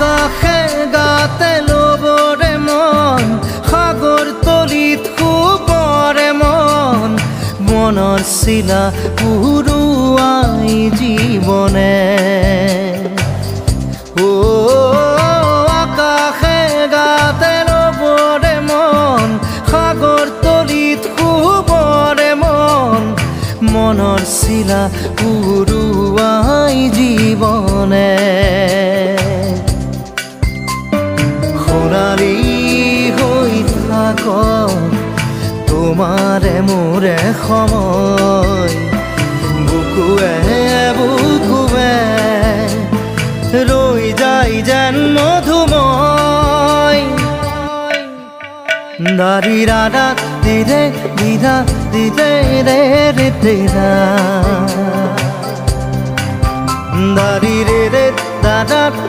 আকাশে গাতে ল'বৰে মন সাগৰ তলিত শুবৰে মন মনৰ চিলা উৰুৱাই জীৱনে আকাশে গাতে ল'বৰে মন সাগৰ তলিত শুবৰে মন মনৰ চিলা উৰুৱাই জীৱনে সোণালী হৈ থাকক তোমাৰে মোৰে সময় বুকুৱে বুকুৱে ৰৈ যায় যেন মধুময় দাৰি ৰাধা দিৰে দিধা দিৰে ৰে ৰে তেৰা দাৰি ৰে ৰে দাদা